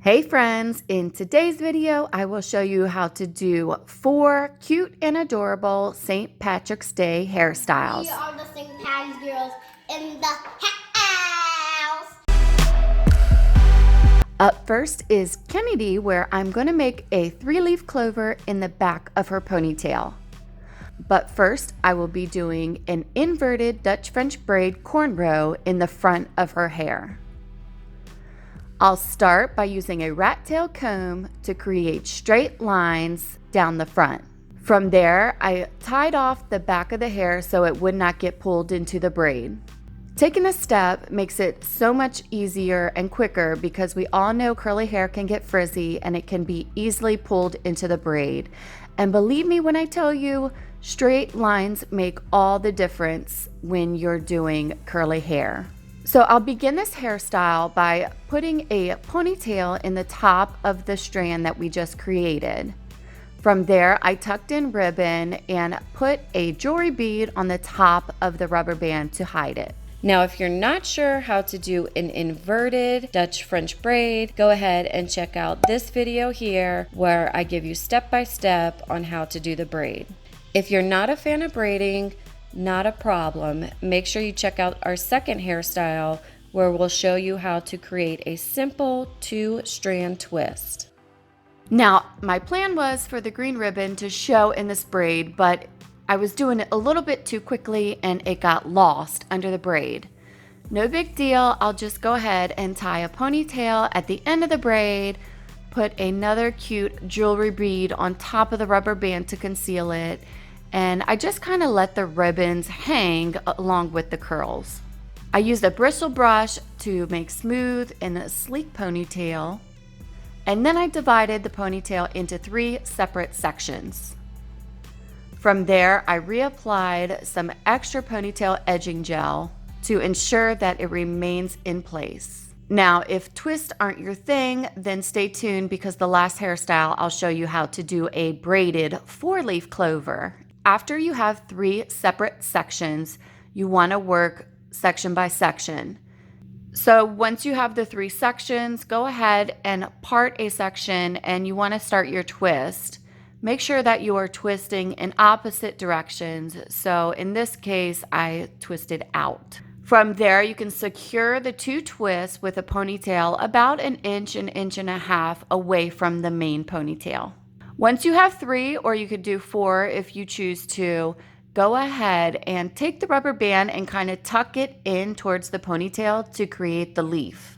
Hey friends, in today's video I will show you how to do 4 cute and adorable St. Patrick's Day hairstyles. We are the St. Patty's girls in the house. Up first is Kennedy, where I'm going to make a 3-leaf clover in the back of her ponytail. But first I will be doing an inverted Dutch French braid cornrow in the front of her hair. I'll start by using a rat tail comb to create straight lines down the front. From there, I tied off the back of the hair so it would not get pulled into the braid. Taking this step makes it so much easier and quicker because we all know curly hair can get frizzy and it can be easily pulled into the braid. And believe me when I tell you, straight lines make all the difference when you're doing curly hair. So I'll begin this hairstyle by putting a ponytail in the top of the strand that we just created. From there, I tucked in ribbon and put a jewelry bead on the top of the rubber band to hide it. Now, if you're not sure how to do an inverted Dutch French braid, go ahead and check out this video here where I give you step-by-step on how to do the braid. If you're not a fan of braiding, not a problem. Make sure you check out our second hairstyle where we'll show you how to create a simple 2-strand twist. Now, my plan was for the green ribbon to show in this braid, but I was doing it a little bit too quickly and it got lost under the braid. No big deal, I'll just go ahead and tie a ponytail at the end of the braid, put another cute jewelry bead on top of the rubber band to conceal it, and I just kind of let the ribbons hang along with the curls. I used a bristle brush to make smooth and a sleek ponytail, and then I divided the ponytail into 3 separate sections. From there, I reapplied some extra ponytail edging gel to ensure that it remains in place. Now, if twists aren't your thing, then stay tuned because the last hairstyle I'll show you how to do a braided 4-leaf clover. After you have 3 separate sections, you want to work section by section. So once you have the 3 sections, go ahead and part a section and you want to start your twist. Make sure that you are twisting in opposite directions. So in this case, I twisted out. From there, you can secure the 2 twists with a ponytail about an inch and a half away from the main ponytail. Once you have 3, or you could do 4 if you choose to, go ahead and take the rubber band and kind of tuck it in towards the ponytail to create the leaf.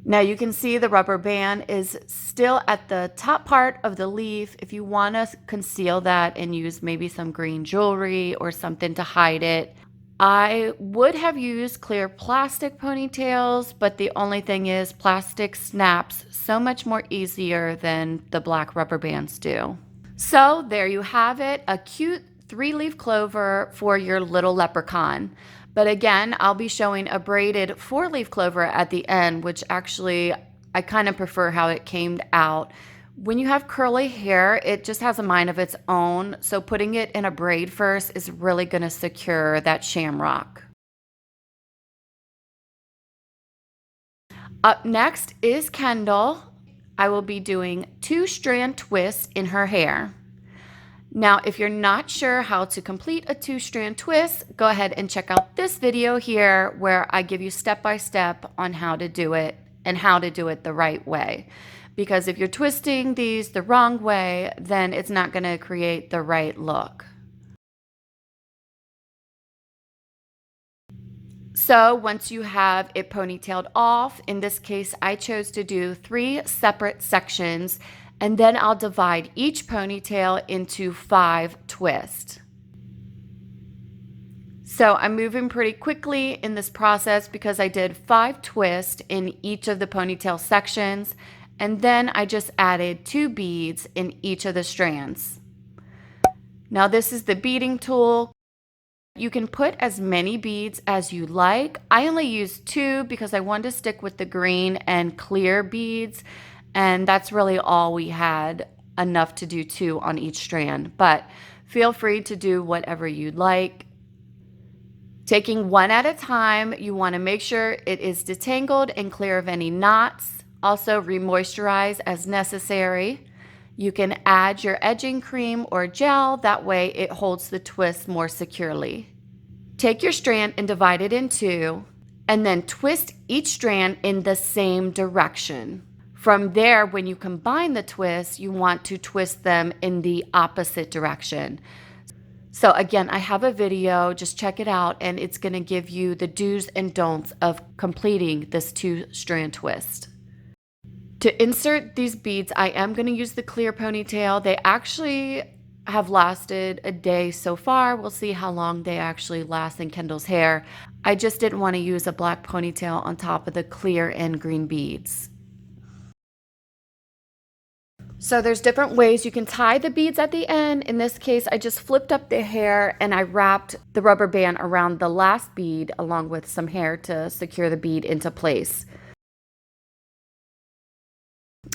Now you can see the rubber band is still at the top part of the leaf. If you want to conceal that and use maybe some green jewelry or something to hide it, I would have used clear plastic ponytails, but the only thing is plastic snaps so much more easier than the black rubber bands do. So there you have it, a cute 3-leaf clover for your little leprechaun. But again, I'll be showing a braided 4-leaf clover at the end, which actually I kind of prefer how it came out. When you have curly hair, it just has a mind of its own, so putting it in a braid first is really going to secure that shamrock. Up next is Kendall. I will be doing 2-strand twists in her hair. Now, if you're not sure how to complete a 2-strand twist, go ahead and check out this video here where I give you step-by-step on how to do it and how to do it the right way. Because if you're twisting these the wrong way, then it's not going to create the right look. So once you have it ponytailed off, in this case I chose to do 3 separate sections, and then I'll divide each ponytail into 5 twists. So I'm moving pretty quickly in this process because I did 5 twists in each of the ponytail sections, and then I just added 2 beads in each of the strands. Now this is the beading tool. You can put as many beads as you like. I only used 2 because I wanted to stick with the green and clear beads, and that's really all we had, enough to do 2 on each strand. But feel free to do whatever you'd like. Taking one at a time, you want to make sure it is detangled and clear of any knots. Also, remoisturize as necessary. You can add your edging cream or gel, that way it holds the twist more securely. Take your strand and divide it in two, and then twist each strand in the same direction. From there, when you combine the twists, you want to twist them in the opposite direction. So again, I have a video, just check it out, and it's going to give you the do's and don'ts of completing this 2-strand twist. To insert these beads, I am going to use the clear ponytail. They actually have lasted a day so far. We'll see how long they actually last in Kendall's hair. I just didn't want to use a black ponytail on top of the clear and green beads. So there's different ways you can tie the beads at the end. In this case, I just flipped up the hair and I wrapped the rubber band around the last bead along with some hair to secure the bead into place.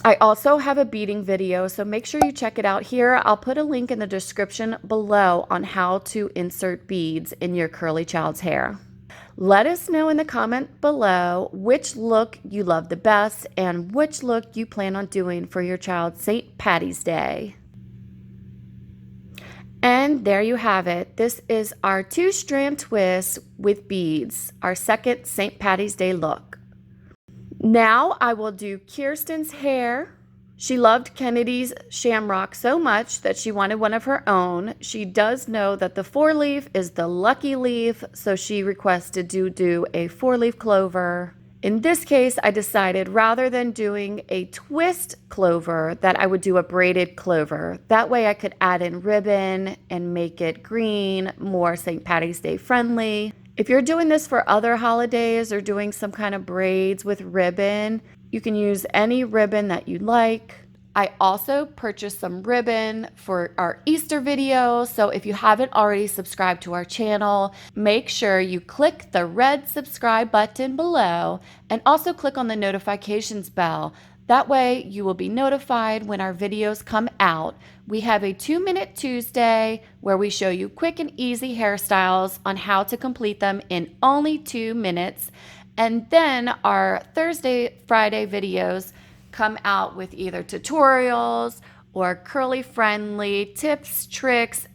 I also have a beading video, so make sure you check it out here. I'll put a link in the description below on how to insert beads in your curly child's hair. Let us know in the comment below which look you love the best and which look you plan on doing for your child's St. Patty's Day. And there you have it. This is our 2-strand twist with beads, our second St. Patty's Day look. Now I will do Kirsten's hair. She loved Kennedy's Shamrock so much that she wanted one of her own. She does know that the 4-leaf is the lucky leaf, so she requested to do a 4-leaf clover. In this case, I decided rather than doing a twist clover that I would do a braided clover. That way I could add in ribbon and make it green, more St. Patty's Day friendly. If you're doing this for other holidays or doing some kind of braids with ribbon, you can use any ribbon that you like. I also purchased some ribbon for our Easter video, so if you haven't already subscribed to our channel, make sure you click the red subscribe button below and also click on the notifications bell. That way you will be notified when our videos come out. We have a 2-minute Tuesday where we show you quick and easy hairstyles on how to complete them in only 2 minutes. And then our Thursday, Friday videos come out with either tutorials or curly friendly tips, tricks,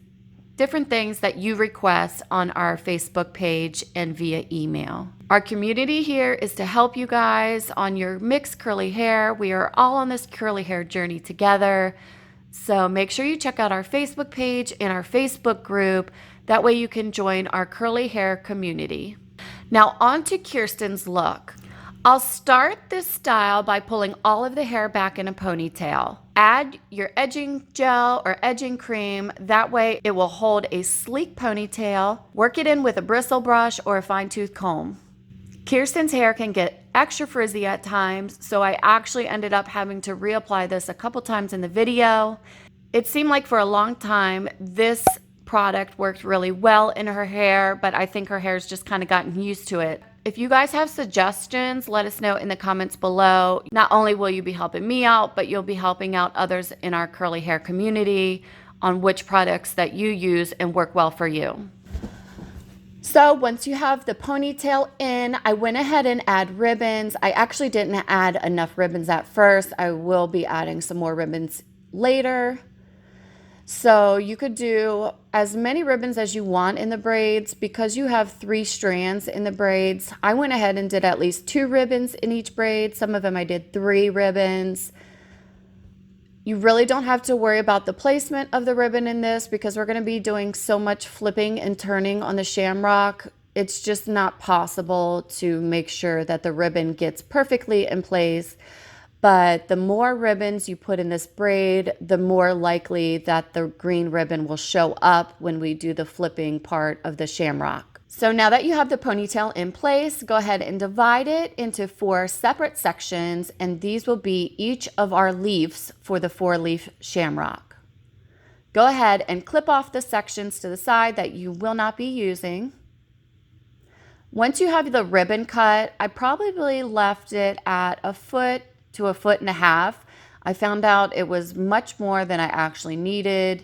different things that you request on our Facebook page and via email. Our community here is to help you guys on your mixed curly hair. We are all on this curly hair journey together. So make sure you check out our Facebook page and our Facebook group. That way you can join our curly hair community. Now on to Kirsten's look. I'll start this style by pulling all of the hair back in a ponytail. Add your edging gel or edging cream. That way it will hold a sleek ponytail. Work it in with a bristle brush or a fine-tooth comb. Kirsten's hair can get extra frizzy at times, so I actually ended up having to reapply this a couple times in the video. It seemed like for a long time this product worked really well in her hair, but I think her hair's just kind of gotten used to it. If you guys have suggestions, let us know in the comments below. Not only will you be helping me out, but you'll be helping out others in our curly hair community on which products that you use and work well for you. So once you have the ponytail in, I went ahead and add ribbons. I actually didn't add enough ribbons at first. I will be adding some more ribbons later. So you could do as many ribbons as you want in the braids. Because you have 3 strands in the braids, I went ahead and did at least 2 ribbons in each braid. Some of them I did 3 ribbons. You really don't have to worry about the placement of the ribbon in this because we're going to be doing so much flipping and turning on the Shamrock. It's just not possible to make sure that the ribbon gets perfectly in place. But the more ribbons you put in this braid, the more likely that the green ribbon will show up when we do the flipping part of the Shamrock. So now that you have the ponytail in place, go ahead and divide it into 4 separate sections, and these will be each of our leaves for the 4-leaf Shamrock. Go ahead and clip off the sections to the side that you will not be using. Once you have the ribbon cut, I probably left it at 1 foot to 1.5 feet. I found out it was much more than I actually needed.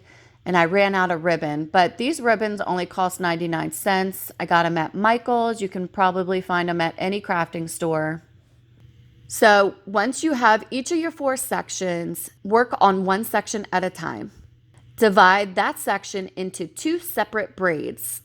and I ran out of ribbon. But these ribbons only cost 99 cents. I got them at Michael's. You can probably find them at any crafting store. So once you have each of your 4 sections, work on one section at a time. Divide that section into 2 separate braids.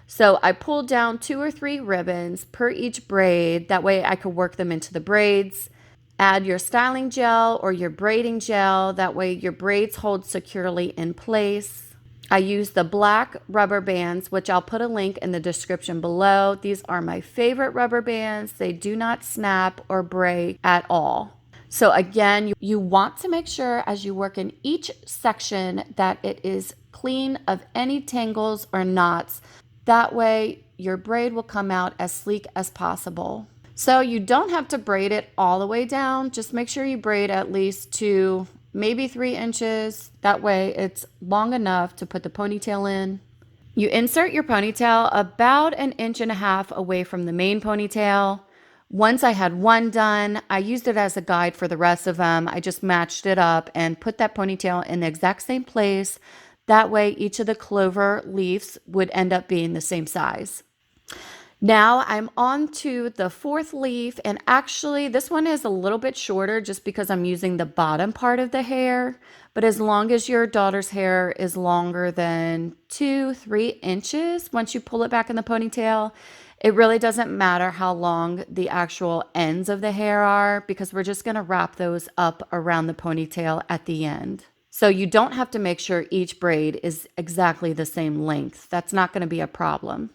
So I pulled down 2 or 3 ribbons per each braid. That way I could work them into the braids. Add your styling gel or your braiding gel. That way your braids hold securely in place. I used the black rubber bands, which I'll put a link in the description below. These are my favorite rubber bands. They do not snap or break at all. So again, you want to make sure as you work in each section that it is clean of any tangles or knots. That way your braid will come out as sleek as possible. So you don't have to braid it all the way down. Just make sure you braid at least 2, maybe 3 inches. That way it's long enough to put the ponytail in. You insert your ponytail about 1.5 inches away from the main ponytail. Once I had one done, I used it as a guide for the rest of them. I just matched it up and put that ponytail in the exact same place. That way each of the clover leaves would end up being the same size. Now I'm on to the 4th leaf, and actually this one is a little bit shorter just because I'm using the bottom part of the hair. But as long as your daughter's hair is longer than 2-3 inches, once you pull it back in the ponytail, it really doesn't matter how long the actual ends of the hair are, because we're just going to wrap those up around the ponytail at the end. So you don't have to make sure each braid is exactly the same length. That's not going to be a problem.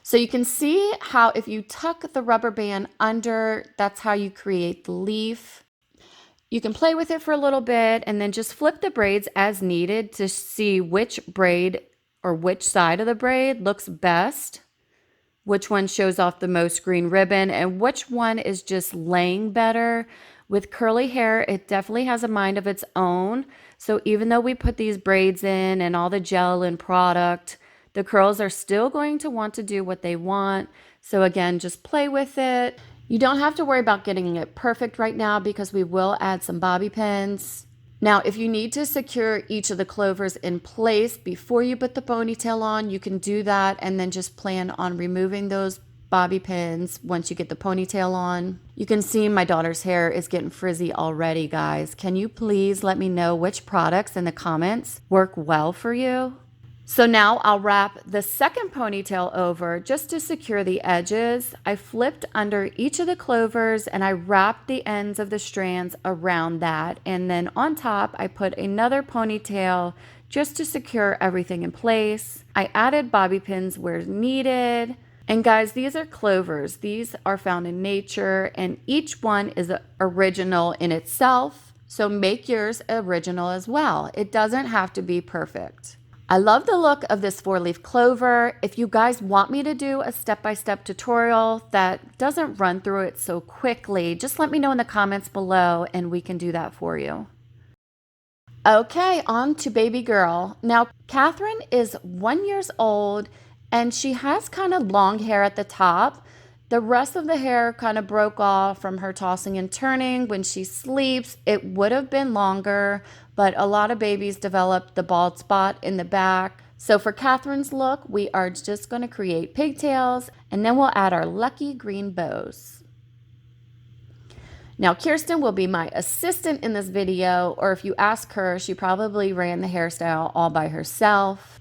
So you can see how if you tuck the rubber band under, that's how you create the leaf. You can play with it for a little bit and then just flip the braids as needed to see which braid or which side of the braid looks best, which one shows off the most green ribbon, and which one is just laying better. With curly hair, it definitely has a mind of its own. So even though we put these braids in and all the gel and product, the curls are still going to want to do what they want. So again, just play with it. You don't have to worry about getting it perfect right now because we will add some bobby pins. Now, if you need to secure each of the clovers in place before you put the ponytail on, you can do that and then just plan on removing those bobby pins once you get the ponytail on. You can see my daughter's hair is getting frizzy already, guys. Can you please let me know which products in the comments work well for you? So now I'll wrap the second ponytail over just to secure the edges. I flipped under each of the clovers and I wrapped the ends of the strands around that. And then on top, I put another ponytail just to secure everything in place. I added bobby pins where needed. And guys, these are clovers. These are found in nature and each one is original in itself. So make yours original as well. It doesn't have to be perfect. I love the look of this 4-leaf clover. If you guys want me to do a step-by-step tutorial that doesn't run through it so quickly, just let me know in the comments below and we can do that for you. Okay, on to baby girl. Now, Catherine is 1 year old and she has kind of long hair at the top. The rest of the hair kind of broke off from her tossing and turning. When she sleeps, it would have been longer, but a lot of babies develop the bald spot in the back. So for Catherine's look, we are just going to create pigtails and then we'll add our lucky green bows. Now Kirsten will be my assistant in this video, or if you ask her, she probably ran the hairstyle all by herself.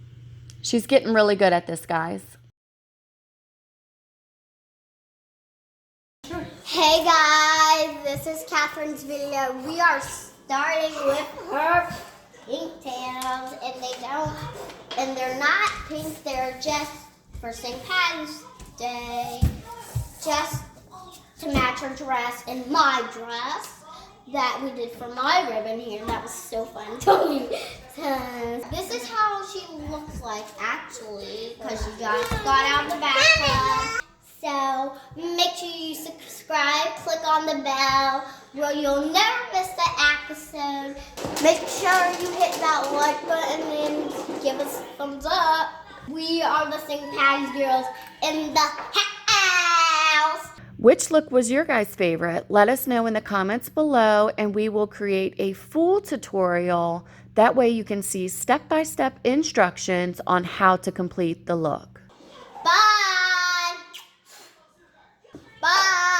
She's getting really good at this, guys. Hey guys, this is Catherine's video. We are starting with her pigtails, and they're not pink, they're just for St. Patty's Day, just to match her dress and my dress that we did for my ribbon here. That was so fun. This is how she looks like actually, because she got out of the bathtub. So make sure you subscribe, click on the bell, where you'll never miss the episode. Make sure you hit that like button and give us a thumbs up. We are the St. Patty's girls in the house. Which look was your guys' favorite? Let us know in the comments below and we will create a full tutorial. That way you can see step-by-step instructions on how to complete the look. Bye. Bye.